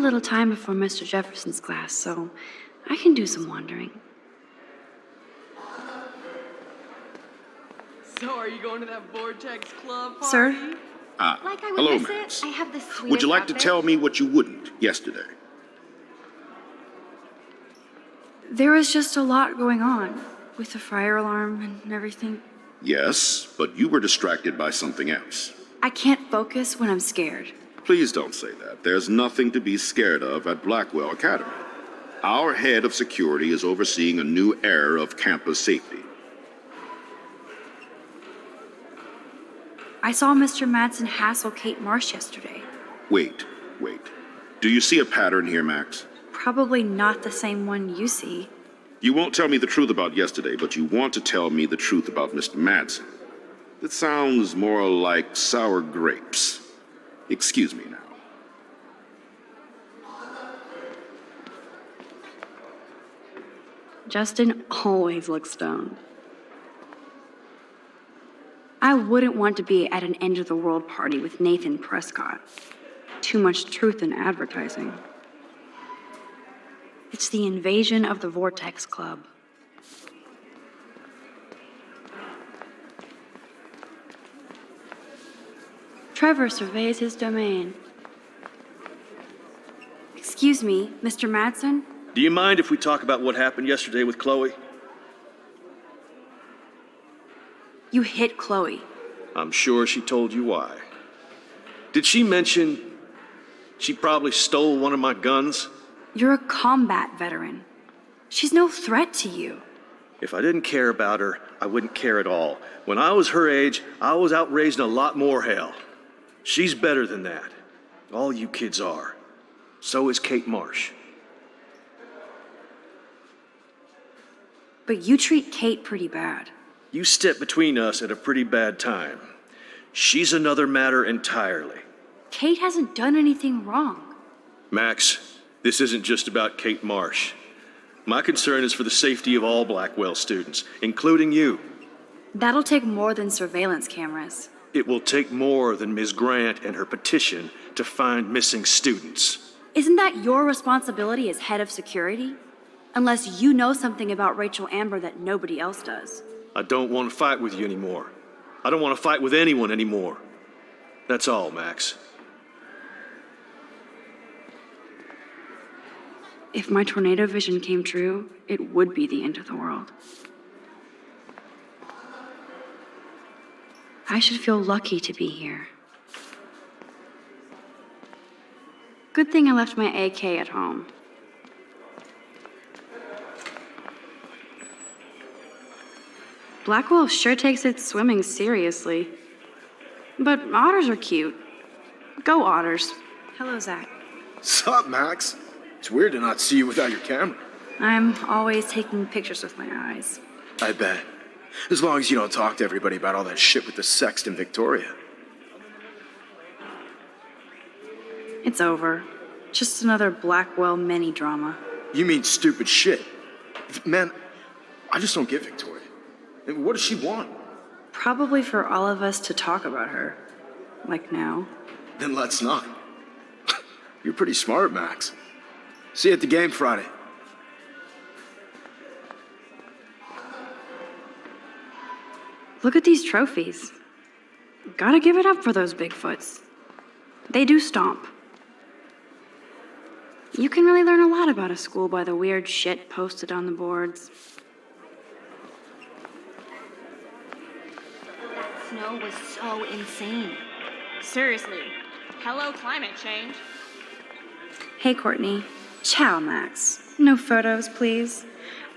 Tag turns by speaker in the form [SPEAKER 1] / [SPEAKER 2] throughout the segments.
[SPEAKER 1] little time before Mr. Jefferson's class, so I can do some wandering.
[SPEAKER 2] So are you going to that Vortex Club party?
[SPEAKER 1] Sir?
[SPEAKER 3] Like I would
[SPEAKER 4] Hello,
[SPEAKER 3] miss
[SPEAKER 4] Max.
[SPEAKER 3] it. I have the sweetest
[SPEAKER 4] Would you like to
[SPEAKER 3] outfit.
[SPEAKER 4] tell me what you wouldn't yesterday?
[SPEAKER 1] There was just a lot going on with the fire alarm and everything.
[SPEAKER 4] Yes, but you were distracted by something else.
[SPEAKER 1] I can't focus when I'm scared.
[SPEAKER 4] Please don't say that. There's nothing to be scared of at Blackwell Academy. Our head of security is overseeing a new era of campus safety.
[SPEAKER 1] I saw Mr. Madsen hassle Kate Marsh yesterday.
[SPEAKER 4] Wait. Do you see a pattern here, Max?
[SPEAKER 1] Probably not the same one you see.
[SPEAKER 4] You won't tell me the truth about yesterday, but you want to tell me the truth about Mr. Madsen. It sounds more like sour grapes. Excuse me now.
[SPEAKER 1] Justin always looks stoned. I wouldn't want to be at an end-of-the-world party with Nathan Prescott. Too much truth in advertising. It's the invasion of the Vortex Club. Trevor surveys his domain. Excuse me, Mr. Madsen?
[SPEAKER 5] Do you mind if we talk about what happened yesterday with Chloe?
[SPEAKER 1] You hit Chloe.
[SPEAKER 5] I'm sure she told you why. Did she mention she probably stole one of my guns?
[SPEAKER 1] You're a combat veteran. She's no threat to you.
[SPEAKER 5] If I didn't care about her, I wouldn't care at all. When I was her age, I was out raising a lot more hell. She's better than that. All you kids are. So is Kate Marsh.
[SPEAKER 1] But you treat Kate pretty bad.
[SPEAKER 5] You stepped between us at a pretty bad time. She's another matter entirely.
[SPEAKER 1] Kate hasn't done anything wrong.
[SPEAKER 5] Max, this isn't just about Kate Marsh. My concern is for the safety of all Blackwell students, including you.
[SPEAKER 1] That'll take more than surveillance cameras.
[SPEAKER 5] It will take more than Ms. Grant and her petition to find missing students.
[SPEAKER 1] Isn't that your responsibility as head of security? Unless you know something about Rachel Amber that nobody else does.
[SPEAKER 5] I don't want to fight with you anymore. I don't want to fight with anyone anymore. That's all, Max.
[SPEAKER 1] If my tornado vision came true, it would be the end of the world. I should feel lucky to be here. Good thing I left my AK at home. Blackwell sure takes its swimming seriously. But otters are cute. Go otters. Hello, Zach.
[SPEAKER 6] Sup, Max? It's weird to not see you without your camera.
[SPEAKER 1] I'm always taking pictures with my eyes.
[SPEAKER 6] I bet. As long as you don't talk to everybody about all that shit with the sext in Victoria.
[SPEAKER 1] It's over. Just another Blackwell mini drama.
[SPEAKER 6] You mean stupid shit. Man, I just don't get Victoria. And what does she want?
[SPEAKER 1] Probably for all of us to talk about her. Like now.
[SPEAKER 6] Then let's not. You're pretty smart, Max. See you at the game Friday.
[SPEAKER 1] Look at these trophies. Gotta give it up for those Bigfoots. They do stomp. You can really learn a lot about a school by the weird shit posted on the boards.
[SPEAKER 3] That snow was so insane.
[SPEAKER 2] Seriously. Hello, climate change.
[SPEAKER 1] Hey, Courtney. Ciao, Max. No photos, please.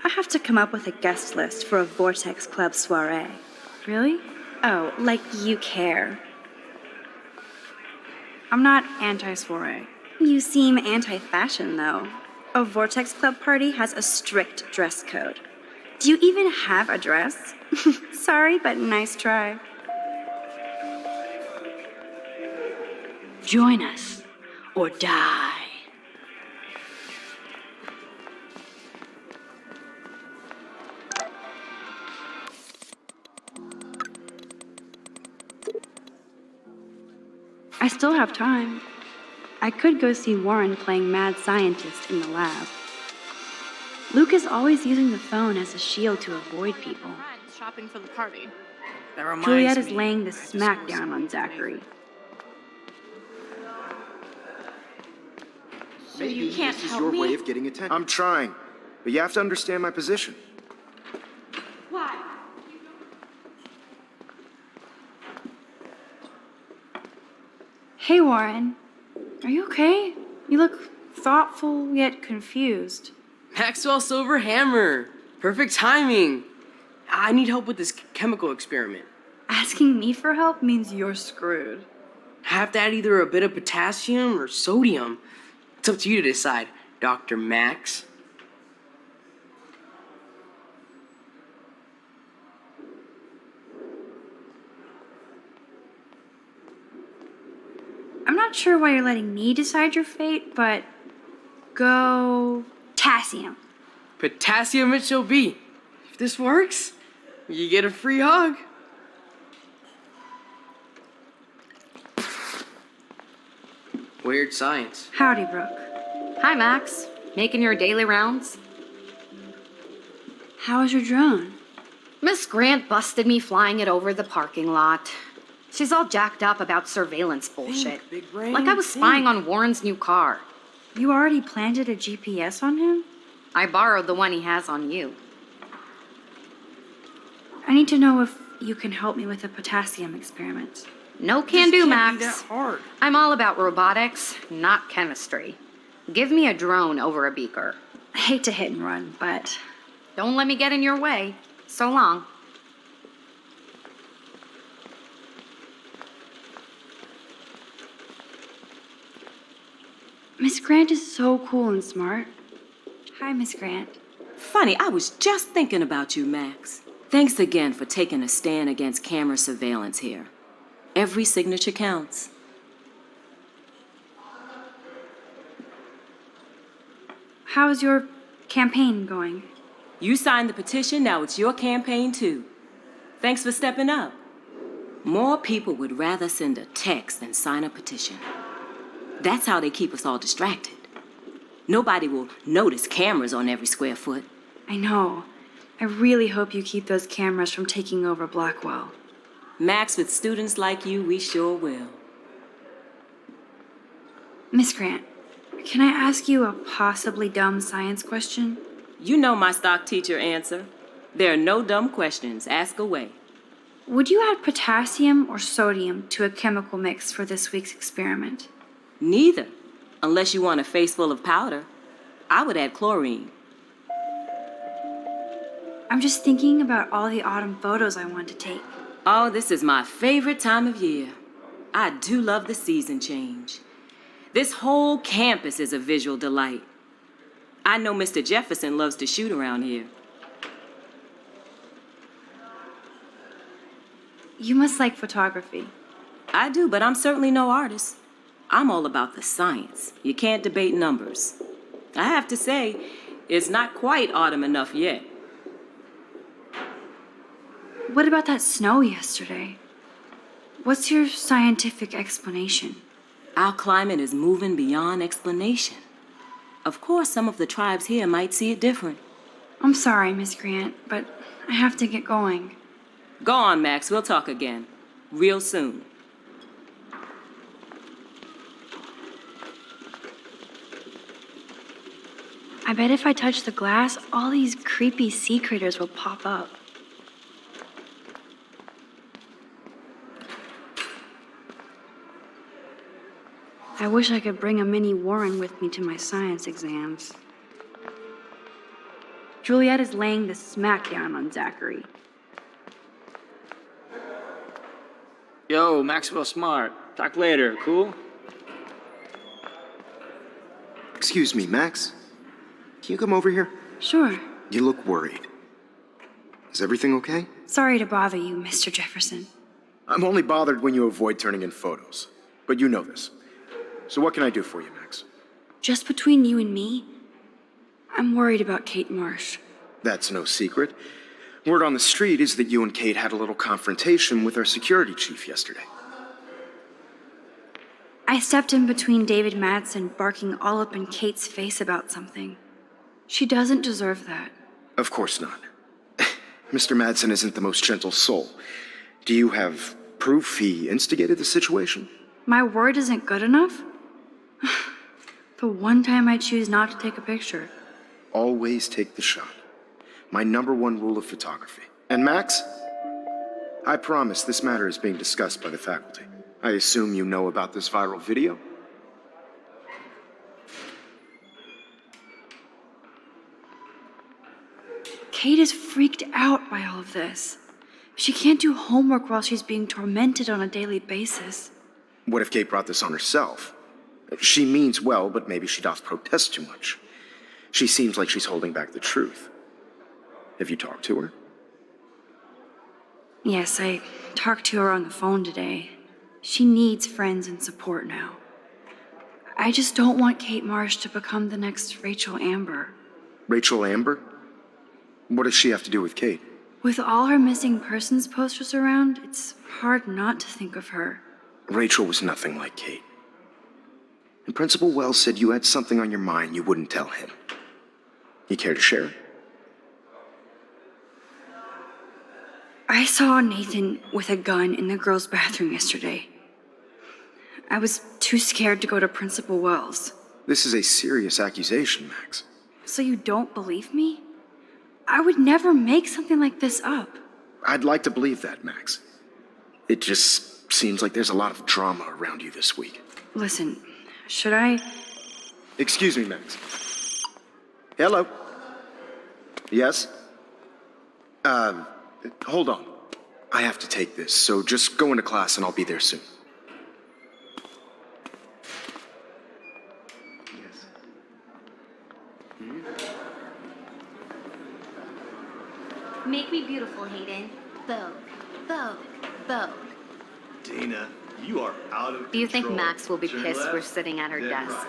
[SPEAKER 1] I have to come up with a guest list for a Vortex Club soiree. Really? Oh, like you care. I'm not anti-soiree. You seem anti-fashion, though. A Vortex Club party has a strict dress code. Do you even have a dress? Sorry, but nice try. Join us, or die. I still have time. I could go see Warren playing mad scientist in the lab. Luke is always using the phone as a shield to avoid people.
[SPEAKER 2] Friends shopping for the party.
[SPEAKER 7] That reminds
[SPEAKER 1] Juliet is
[SPEAKER 7] me,
[SPEAKER 1] laying the
[SPEAKER 7] I just
[SPEAKER 1] smackdown
[SPEAKER 7] saw
[SPEAKER 1] on
[SPEAKER 7] something
[SPEAKER 1] Zachary.
[SPEAKER 2] So you can't
[SPEAKER 6] this is
[SPEAKER 2] help
[SPEAKER 6] your
[SPEAKER 2] me?
[SPEAKER 6] way of getting attention. I'm trying, but you have to understand my position.
[SPEAKER 2] Why?
[SPEAKER 1] Hey, Warren. Are you okay? You look thoughtful yet confused.
[SPEAKER 7] Maxwell Silver Hammer. Perfect timing. I need help with this chemical experiment.
[SPEAKER 1] Asking me for help means you're screwed.
[SPEAKER 7] I have to add either a bit of potassium or sodium. It's up to you to decide, Dr. Max.
[SPEAKER 1] I'm not sure why you're letting me decide your fate, but go potassium.
[SPEAKER 7] Potassium it shall be. If this works, you get a free hug. Weird science.
[SPEAKER 1] Howdy, Brooke.
[SPEAKER 3] Hi, Max. Making your daily rounds?
[SPEAKER 1] How was your drone?
[SPEAKER 3] Miss Grant busted me flying it over the parking lot. She's all jacked up about surveillance bullshit.
[SPEAKER 7] big brain,
[SPEAKER 3] Like I was spying on Warren's new car.
[SPEAKER 1] You already planted a GPS on him?
[SPEAKER 3] I borrowed the one he has on you.
[SPEAKER 1] I need to know if you can help me with a potassium experiment.
[SPEAKER 3] No can do,
[SPEAKER 7] Can't be
[SPEAKER 3] Max.
[SPEAKER 7] that hard.
[SPEAKER 3] I'm all about robotics, not chemistry. Give me a drone over a beaker.
[SPEAKER 1] I hate to hit and run, but
[SPEAKER 3] Don't let me get in your way. So long.
[SPEAKER 1] Miss Grant is so cool and smart. Hi, Miss Grant.
[SPEAKER 8] Funny, I was just thinking about you, Max. Thanks again for taking a stand against camera surveillance here. Every signature counts.
[SPEAKER 1] How's your campaign going?
[SPEAKER 8] You signed the petition, now it's your campaign too. Thanks for stepping up. More people would rather send a text than sign a petition. That's how they keep us all distracted. Nobody will notice cameras on every square foot.
[SPEAKER 1] I know. I really hope you keep those cameras from taking over Blackwell.
[SPEAKER 8] Max, with students like you, we sure will.
[SPEAKER 1] Miss Grant, can I ask you a possibly dumb science question?
[SPEAKER 8] You know my stock teacher answer. There are no dumb questions. Ask away.
[SPEAKER 1] Would you add potassium or sodium to a chemical mix for this week's experiment?
[SPEAKER 8] Neither, unless you want a face full of powder. I would add chlorine.
[SPEAKER 1] I'm just thinking about all the autumn photos I want to take.
[SPEAKER 8] Oh, this is my favorite time of year. I do love the season change. This whole campus is a visual delight. I know Mr. Jefferson loves to shoot around here.
[SPEAKER 1] You must like photography.
[SPEAKER 8] I do, but I'm certainly no artist. I'm all about the science. You can't debate numbers. I have to say, it's not quite autumn enough yet.
[SPEAKER 1] What about that snow yesterday? What's your scientific explanation?
[SPEAKER 8] Our climate is moving beyond explanation. Of course, some of the tribes here might see it different.
[SPEAKER 1] I'm sorry, Miss Grant, but I have to get going.
[SPEAKER 8] Go on, Max. We'll talk again. Real soon.
[SPEAKER 1] I bet if I touch the glass, all these creepy sea critters will pop up. I wish I could bring a mini Warren with me to my science exams. Juliet is laying the smackdown on Zachary.
[SPEAKER 9] Yo, Maxwell Smart. Talk later, cool?
[SPEAKER 6] Excuse me, Max. Can you come over here?
[SPEAKER 1] Sure.
[SPEAKER 6] You look worried. Is everything okay?
[SPEAKER 1] Sorry to bother you, Mr. Jefferson.
[SPEAKER 6] I'm only bothered when you avoid turning in photos. But you know this. So what can I do for you, Max?
[SPEAKER 1] Just between you and me, I'm worried about Kate Marsh.
[SPEAKER 6] That's no secret. Word on the street is that you and Kate had a little confrontation with our security chief yesterday.
[SPEAKER 1] I stepped in between David Madsen barking all up in Kate's face about something. She doesn't deserve that.
[SPEAKER 6] Of course not. Mr. Madsen isn't the most gentle soul. Do you have proof he instigated the situation?
[SPEAKER 1] My word isn't good enough? The one time I choose not to take a picture.
[SPEAKER 6] Always take the shot. My #1 rule of photography. And Max, I promise this matter is being discussed by the faculty. I assume you know about this viral video?
[SPEAKER 1] Kate is freaked out by all of this. She can't do homework while she's being tormented on a daily basis.
[SPEAKER 6] What if Kate brought this on herself? She means well, but maybe she doth protest too much. She seems like she's holding back the truth. Have you talked to her?
[SPEAKER 1] Yes, I talked to her on the phone today. She needs friends and support now. I just don't want Kate Marsh to become the next Rachel Amber.
[SPEAKER 6] Rachel Amber? What does she have to do with Kate?
[SPEAKER 1] With all her missing persons posters around, it's hard not to think of her.
[SPEAKER 6] Rachel was nothing like Kate. And Principal Wells said you had something on your mind you wouldn't tell him. You care to share?
[SPEAKER 1] I saw Nathan with a gun in the girls' bathroom yesterday. I was too scared to go to Principal Wells.
[SPEAKER 6] This is a serious accusation, Max.
[SPEAKER 1] So you don't believe me? I would never make something like this up.
[SPEAKER 6] I'd like to believe that, Max. It just seems like there's a lot of drama around you this week.
[SPEAKER 1] Listen, should I?
[SPEAKER 6] Excuse me, Max. Hello? Yes? Hold on. I have to take this, so just go into class and I'll be there soon.
[SPEAKER 3] Make me beautiful, Hayden. Vogue, Vogue, Vogue.
[SPEAKER 5] Dina, you are out of
[SPEAKER 3] Do you think
[SPEAKER 5] control.
[SPEAKER 3] Max will be
[SPEAKER 5] Turn
[SPEAKER 3] pissed
[SPEAKER 5] left,
[SPEAKER 3] we're sitting at her
[SPEAKER 5] then
[SPEAKER 3] desk?
[SPEAKER 5] right.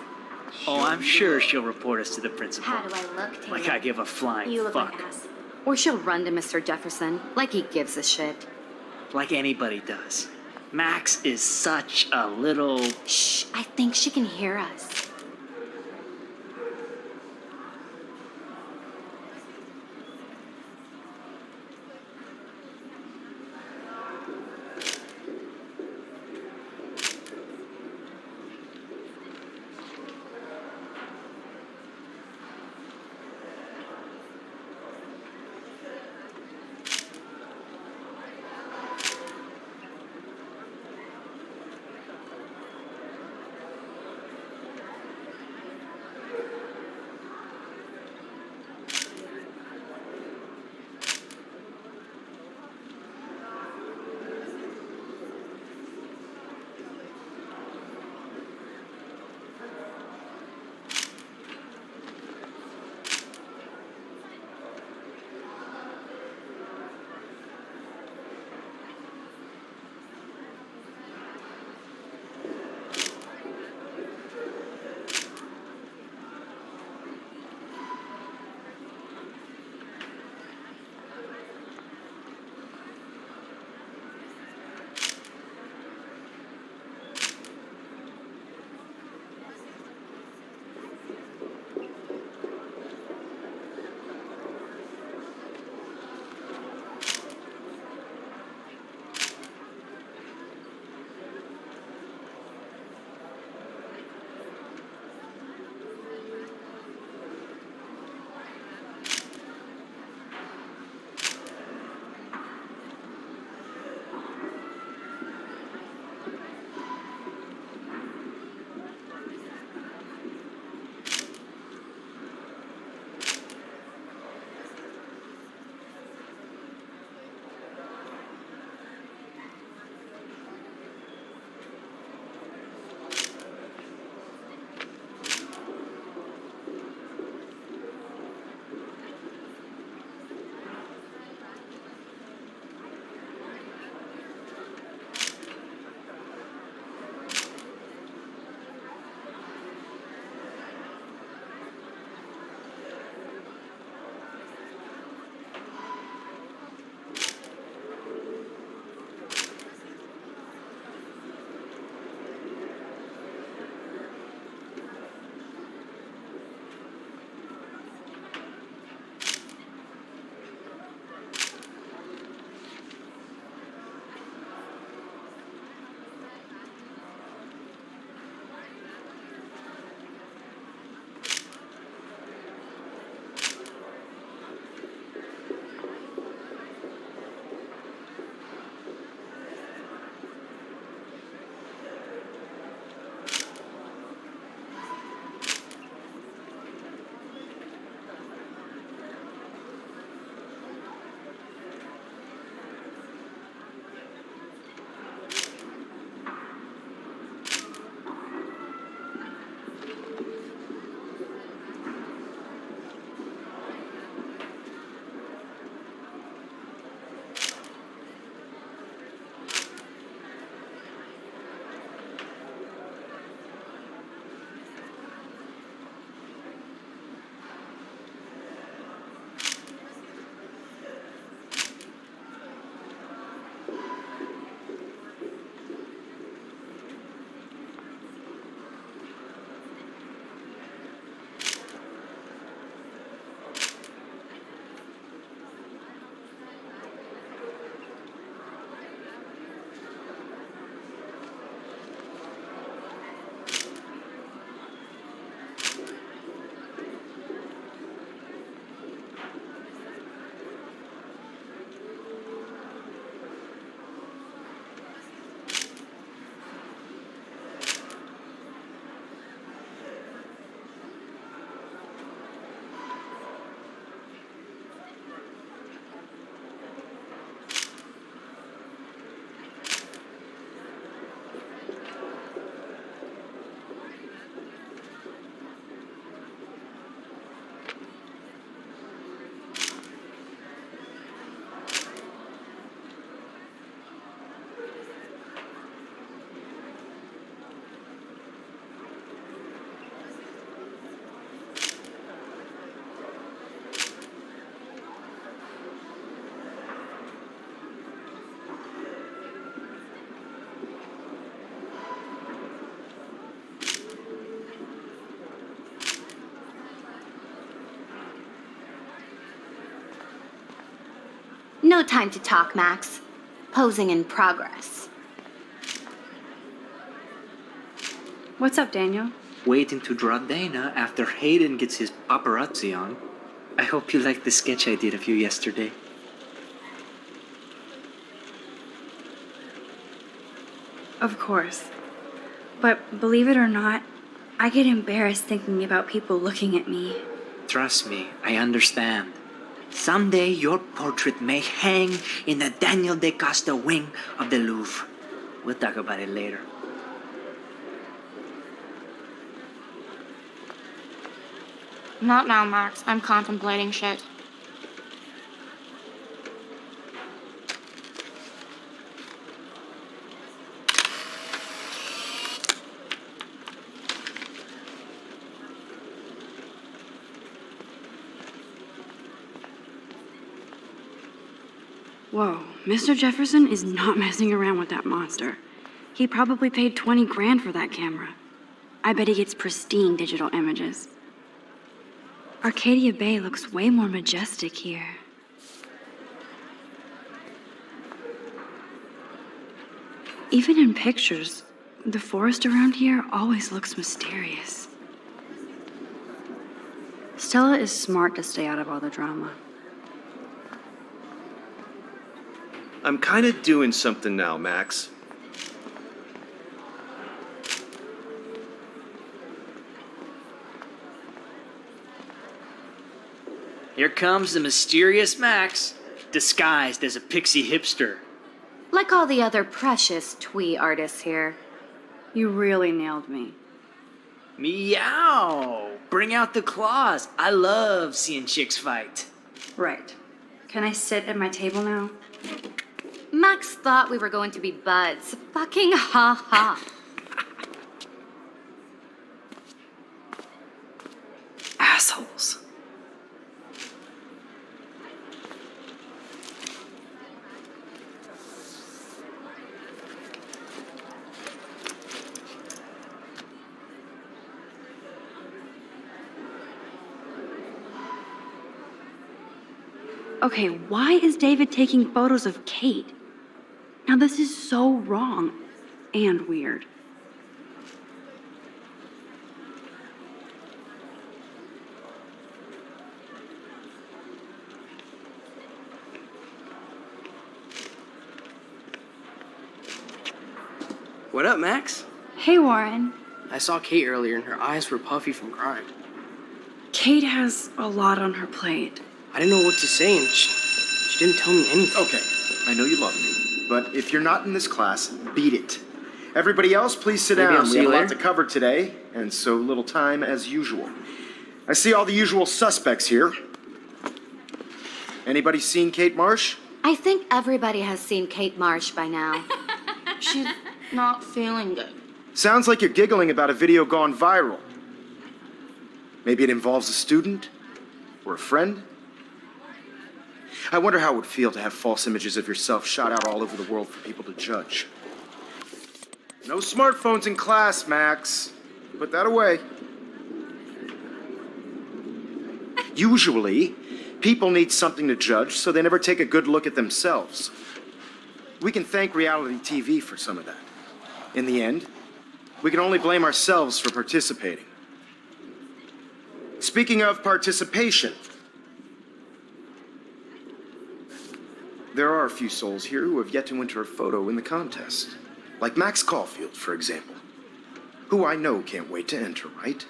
[SPEAKER 9] Oh, I'm sure she'll report us to the principal.
[SPEAKER 3] How do I look, Taylor?
[SPEAKER 9] Like I give a flying
[SPEAKER 3] You look
[SPEAKER 9] fuck.
[SPEAKER 3] like ass. Or she'll run to Mr. Jefferson, like he gives a shit.
[SPEAKER 9] Like anybody does. Max is such a little...
[SPEAKER 3] Shh, I think she can hear us. No time to talk, Max. Posing in progress.
[SPEAKER 1] What's up, Daniel?
[SPEAKER 9] Waiting to draw Dana after Hayden gets his paparazzi on. I hope you liked the sketch I did of you yesterday.
[SPEAKER 1] Of course. But believe it or not, I get embarrassed thinking about people looking at me.
[SPEAKER 9] Trust me, I understand. Someday your portrait may hang in the Daniel de Costa wing of the Louvre. We'll talk about it later.
[SPEAKER 2] Not now, Max. I'm contemplating shit.
[SPEAKER 1] Whoa, Mr. Jefferson is not messing around with that monster. He probably paid 20 grand for that camera. I bet he gets pristine digital images. Arcadia Bay looks way more majestic here. Even in pictures, the forest around here always looks mysterious. Stella is smart to stay out of all the drama.
[SPEAKER 5] I'm kind of doing something now, Max.
[SPEAKER 9] Here comes the mysterious Max, disguised as a pixie hipster.
[SPEAKER 3] Like all the other precious twee artists here.
[SPEAKER 1] You really nailed me.
[SPEAKER 9] Meow! Bring out the claws. I love seeing chicks fight.
[SPEAKER 1] Right. Can I sit at my table now?
[SPEAKER 3] Max thought we were going to be buds. Fucking ha ha.
[SPEAKER 1] Assholes. Okay, why is David taking photos of Kate? Now this is so wrong and weird.
[SPEAKER 7] What up, Max?
[SPEAKER 1] Hey, Warren.
[SPEAKER 7] I saw Kate earlier and her eyes were puffy from crying.
[SPEAKER 1] Kate has a lot on her plate.
[SPEAKER 7] I didn't know what to say and she didn't tell me anything.
[SPEAKER 6] Okay, I know you love me, but if you're not in this class, beat it. Everybody else, please sit
[SPEAKER 7] Maybe
[SPEAKER 6] down.
[SPEAKER 7] I'll
[SPEAKER 6] We
[SPEAKER 7] see
[SPEAKER 6] have a
[SPEAKER 7] you
[SPEAKER 6] lot
[SPEAKER 7] later.
[SPEAKER 6] to cover today, and so little time as usual. I see all the usual suspects here. Anybody seen Kate Marsh?
[SPEAKER 3] I think everybody has seen Kate Marsh by now.
[SPEAKER 2] She's not feeling good.
[SPEAKER 6] Sounds like you're giggling about a video gone viral. Maybe it involves a student or a friend? I wonder how it would feel to have false images of yourself shot out all over the world for people to judge. No smartphones in class, Max. Put that away. Usually, people need something to judge, so they never take a good look at themselves. We can thank reality TV for some of that. In the end, we can only blame ourselves for participating. Speaking of participation, there are a few souls here who have yet to enter a photo in the contest. Like Max Caulfield, for example, who I know can't wait to enter, right?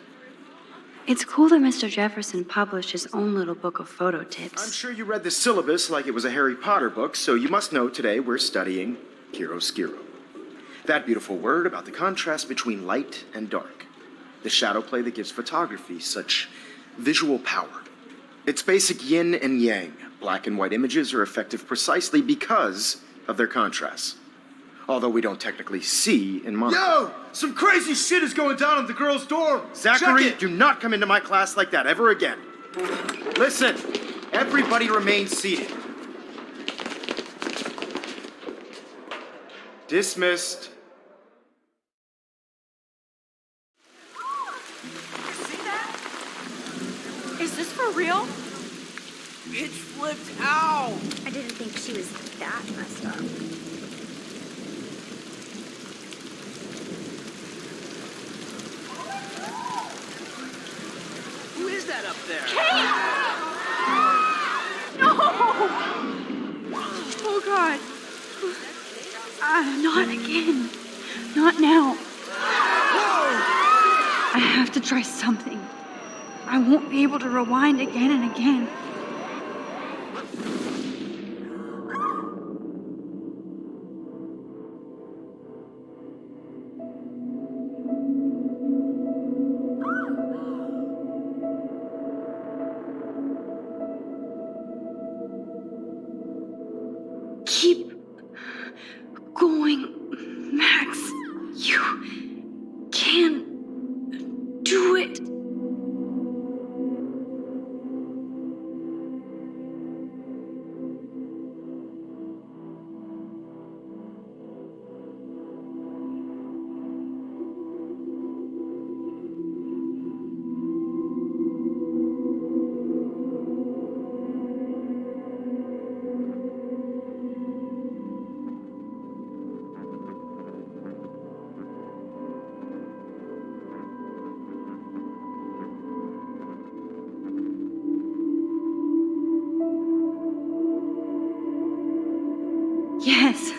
[SPEAKER 1] It's cool that Mr. Jefferson published his own little book of photo tips.
[SPEAKER 6] I'm sure you read the syllabus like it was a Harry Potter book, so you must know today we're studying chiaroscuro. That beautiful word about the contrast between light and dark. The shadow play that gives photography such visual power. It's basic yin and yang. Black and white images are effective precisely because of their contrasts. Although we don't technically see in mono.
[SPEAKER 10] Yo! Some crazy shit is going down in the girls' dorm!
[SPEAKER 6] Zachary,
[SPEAKER 10] Check it!
[SPEAKER 6] do not come into my class like that ever again. Listen, everybody remain seated. Dismissed.
[SPEAKER 2] Is this for real?
[SPEAKER 10] It's
[SPEAKER 7] flipped out.
[SPEAKER 1] I didn't think she was that messed up.
[SPEAKER 7] Who is that up there?
[SPEAKER 1] No! Oh, God. Not again. Not now. I have to try something. I won't be able to rewind again and again. Keep going, Max. You can do it. Yes.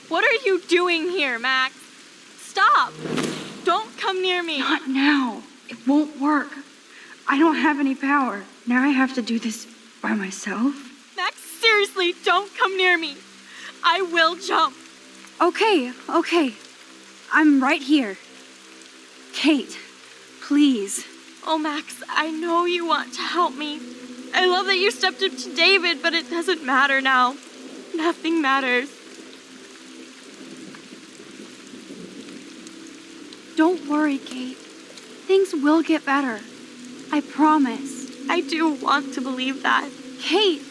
[SPEAKER 2] What are you doing here, Max? Stop! Don't come near me.
[SPEAKER 1] Not now. It won't work. I don't have any power. Now I have to do this by myself.
[SPEAKER 2] Max, seriously, don't come near me. I will jump.
[SPEAKER 1] Okay. I'm right here. Kate, please.
[SPEAKER 2] Oh, Max, I know you want to help me. I love that you stepped up to David, but it doesn't matter now. Nothing matters.
[SPEAKER 1] Don't worry, Kate. Things will get better. I promise.
[SPEAKER 2] I do want to believe that.
[SPEAKER 1] Kate,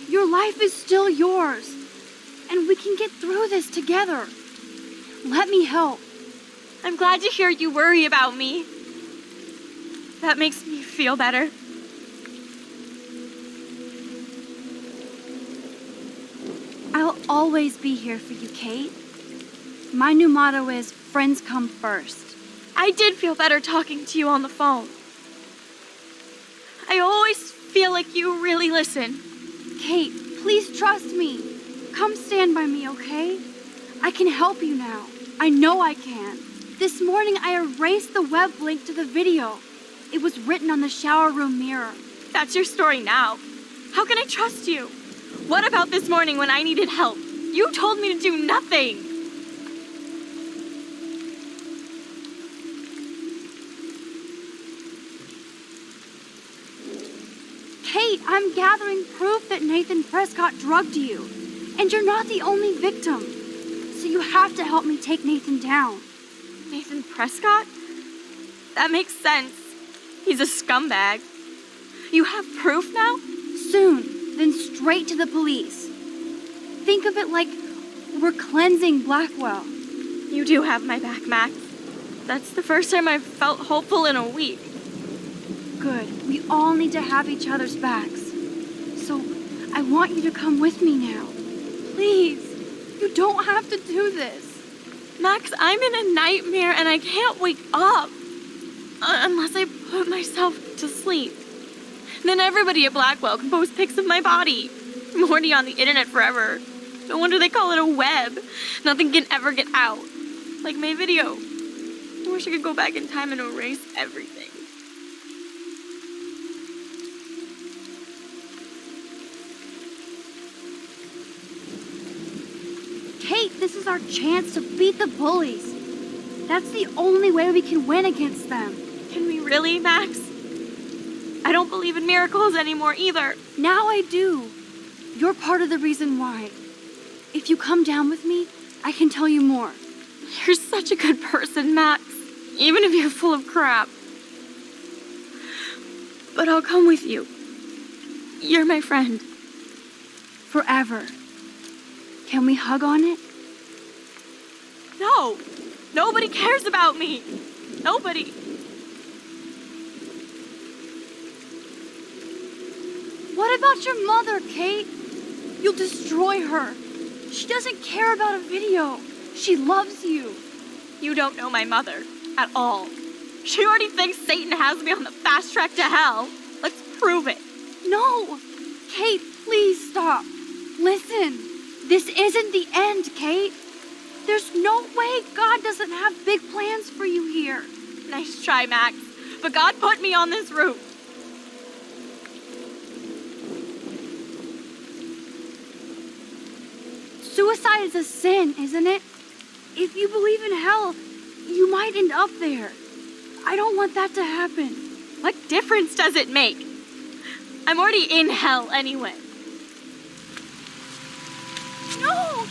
[SPEAKER 1] your life is still yours. And we can get through this together. Let me help.
[SPEAKER 2] I'm glad to hear you worry about me. That makes me feel better.
[SPEAKER 1] I'll always be here for you, Kate. My new motto is friends come first.
[SPEAKER 2] I did feel better talking to you on the phone. I always feel like you really listen.
[SPEAKER 1] Kate, please trust me. Come stand by me, okay? I can help you now. I know I can. This morning I erased the web link to the video. It was written on the shower room mirror.
[SPEAKER 2] That's your story now. How can I trust you? What about this morning when I needed help? You told me to do nothing.
[SPEAKER 1] Kate, I'm gathering proof that Nathan Prescott drugged you. And you're not the only victim. So you have to help me take Nathan down.
[SPEAKER 2] Nathan Prescott? That makes sense. He's a scumbag. You have proof now?
[SPEAKER 1] Soon, then straight to the police. Think of it like we're cleansing Blackwell.
[SPEAKER 2] You do have my back, Max. That's the first time I've felt hopeful in a week.
[SPEAKER 1] Good. We all need to have each other's backs. So, I want you to come with me now. Please. You don't have to do this.
[SPEAKER 2] Max, I'm in a nightmare and I can't wake up. Unless I put myself to sleep. Then everybody at Blackwell can post pics of my body. I'm already on the internet forever. No wonder they call it a web. Nothing can ever get out. Like my video. I wish I could go back in time and erase everything.
[SPEAKER 1] Kate, this is our chance to beat the bullies. That's the only way we can win against them.
[SPEAKER 2] Can we really, Max? I don't believe in miracles anymore either.
[SPEAKER 1] Now I do. You're part of the reason why. If you come down with me, I can tell you more.
[SPEAKER 2] You're such a good person, Max. Even if you're full of crap. But I'll come with you. You're my friend.
[SPEAKER 1] Forever. Can we hug on it?
[SPEAKER 2] No! Nobody cares about me! Nobody!
[SPEAKER 1] What about your mother, Kate? You'll destroy her. She doesn't care about a video. She loves you.
[SPEAKER 2] You don't know my mother at all. She already thinks Satan has me on the fast track to hell. Let's prove it.
[SPEAKER 1] No! Kate, please stop. Listen, this isn't the end, Kate. There's no way God doesn't have big plans for you here.
[SPEAKER 2] Nice try, Max. But God put me on this route.
[SPEAKER 1] Suicide is a sin, isn't it? If you believe in hell, you might end up there. I don't want that to happen.
[SPEAKER 2] What difference does it make? I'm already in hell anyway.
[SPEAKER 1] No!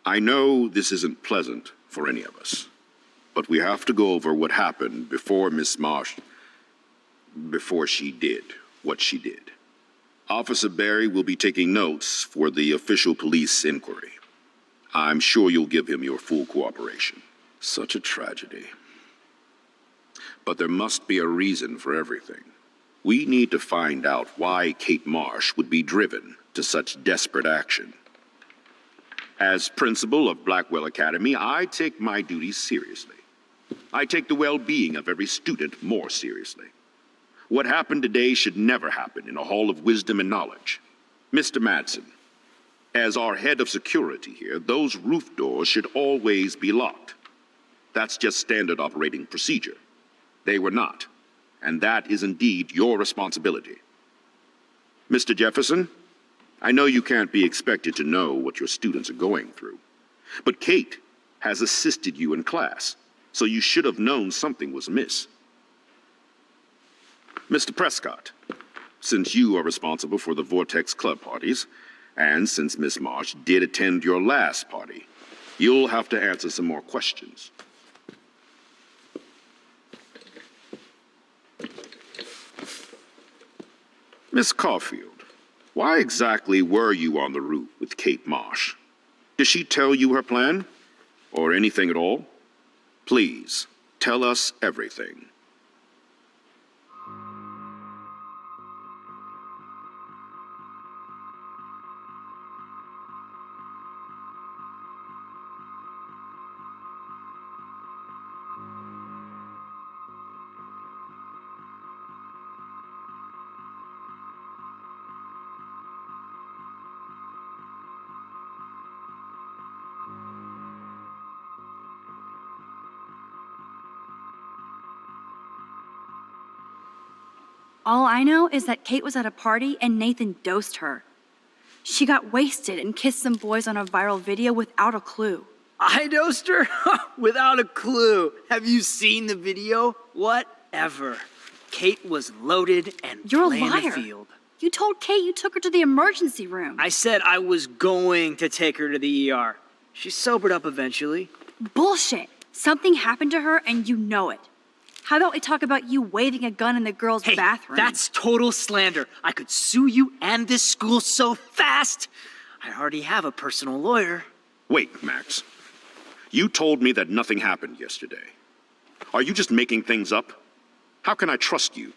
[SPEAKER 4] I know this isn't pleasant for any of us, but we have to go over what happened before Miss Marsh, before she did what she did. Officer Barry will be taking notes for the official police inquiry. I'm sure you'll give him your full cooperation. Such a tragedy. But there must be a reason for everything. We need to find out why Kate Marsh would be driven to such desperate action. As principal of Blackwell Academy, I take my duties seriously. I take the well-being of every student more seriously. What happened today should never happen in a hall of wisdom and knowledge. Mr. Madsen, as our head of security here, those roof doors should always be locked. That's just standard operating procedure. They were not, and that is indeed your responsibility. Mr. Jefferson, I know you can't be expected to know what your students are going through, but Kate has assisted you in class, so you should have known something was amiss. Mr. Prescott, since you are responsible for the Vortex Club parties, and since Miss Marsh did attend your last party, you'll have to answer some more questions. Miss Caulfield, why exactly were you on the route with Kate Marsh? Did she tell you her plan? Or anything at all? Please, tell us everything.
[SPEAKER 1] All I know is that Kate was at a party and Nathan dosed her. She got wasted and kissed some boys on a viral video without a clue.
[SPEAKER 9] I dosed her? Without a clue. Have you seen the video? Whatever. Kate was loaded and
[SPEAKER 1] You're a
[SPEAKER 9] playing
[SPEAKER 1] liar.
[SPEAKER 9] the field.
[SPEAKER 1] You told Kate you took her to the emergency room.
[SPEAKER 9] I said I was going to take her to the ER. She sobered up eventually.
[SPEAKER 1] Bullshit. Something happened to her and you know it. How about we talk about you waving a gun in the girls'
[SPEAKER 9] Hey,
[SPEAKER 1] bathroom?
[SPEAKER 9] that's total slander. I could sue you and this school so fast. I already have a personal lawyer.
[SPEAKER 4] Wait, Max. You told me that nothing happened yesterday. Are you just making things up? How can I trust you?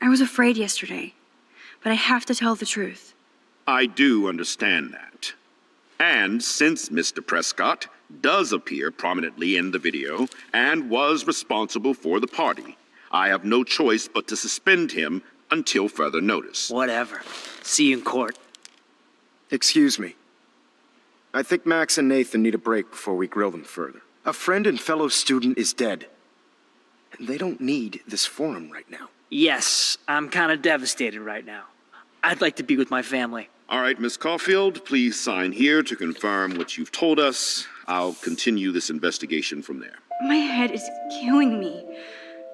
[SPEAKER 1] I was afraid yesterday, but I have to tell the truth.
[SPEAKER 4] I do understand that. And since Mr. Prescott does appear prominently in the video and was responsible for the party, I have no choice but to suspend him until further notice.
[SPEAKER 9] Whatever. See you in court.
[SPEAKER 6] Excuse me. I think Max and Nathan need a break before we grill them further. A friend and fellow student is dead. They don't need this forum right now.
[SPEAKER 9] Yes, I'm kind of devastated right now. I'd like to be with my family.
[SPEAKER 4] All right, Miss Caulfield, please sign here to confirm what you've told us. I'll continue this investigation from there.
[SPEAKER 1] My head is killing me,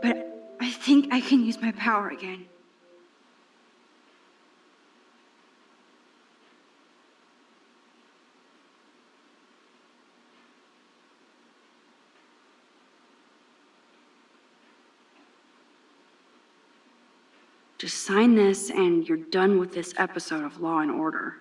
[SPEAKER 1] but I think I can use my power again. Just sign this and you're done with this episode of Law and Order.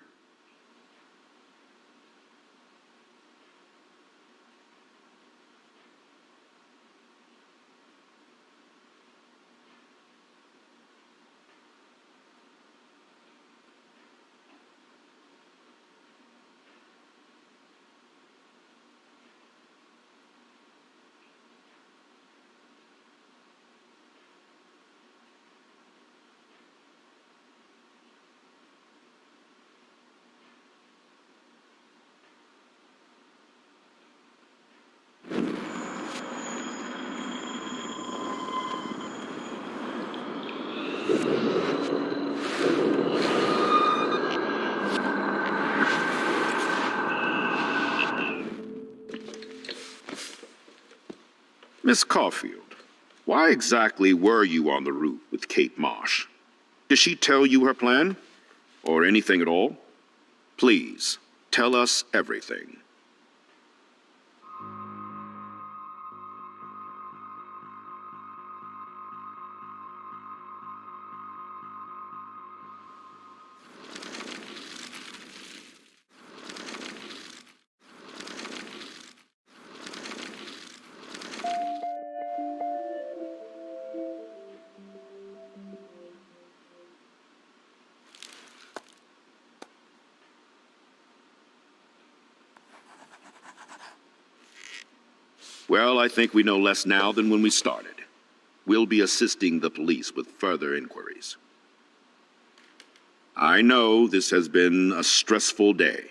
[SPEAKER 4] Miss Caulfield, why exactly were you on the roof with Kate Marsh? Did she tell you her plan? Or anything at all? Please, tell us everything. Well, I think we know less now than when we started. We'll be assisting the police with further inquiries. I know this has been a stressful day.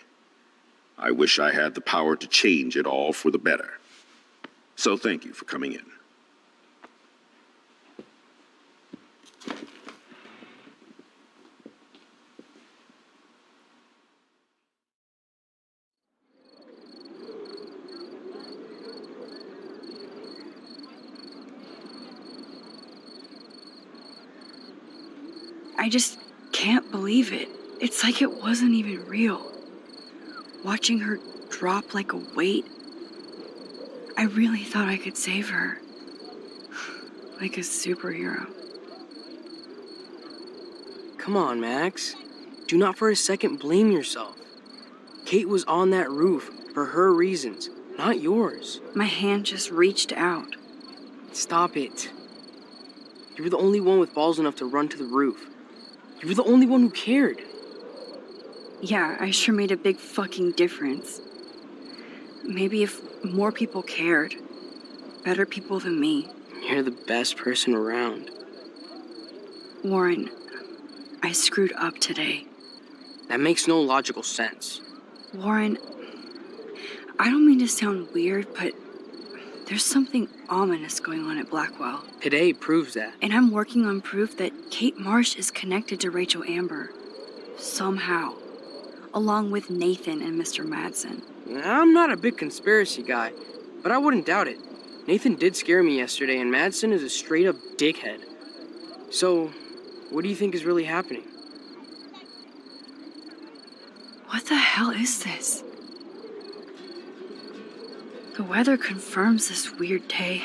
[SPEAKER 4] I wish I had the power to change it all for the better. So thank you for coming in.
[SPEAKER 1] I just can't believe it. It's like it wasn't even real. Watching her drop like a weight, I really thought I could save her. Like a superhero.
[SPEAKER 7] Come on, Max. Do not for a second blame yourself. Kate was on that roof for her reasons, not yours.
[SPEAKER 1] My hand just reached out.
[SPEAKER 7] Stop it. You were the only one with balls enough to run to the roof. You were the only one who cared.
[SPEAKER 1] Yeah, I sure made a big fucking difference. Maybe if more people cared, better people than me.
[SPEAKER 7] You're the best person around.
[SPEAKER 1] Warren, I screwed up today.
[SPEAKER 7] That makes no logical sense.
[SPEAKER 1] Warren, I don't mean to sound weird, but there's something ominous going on at Blackwell.
[SPEAKER 7] Today proves that.
[SPEAKER 1] And I'm working on proof that Kate Marsh is connected to Rachel Amber. Somehow. Along with Nathan and Mr. Madsen.
[SPEAKER 7] I'm not a big conspiracy guy, but I wouldn't doubt it. Nathan did scare me yesterday, and Madsen is a straight-up dickhead. So, what do you think is really happening?
[SPEAKER 1] What the hell is this? The weather confirms this weird day.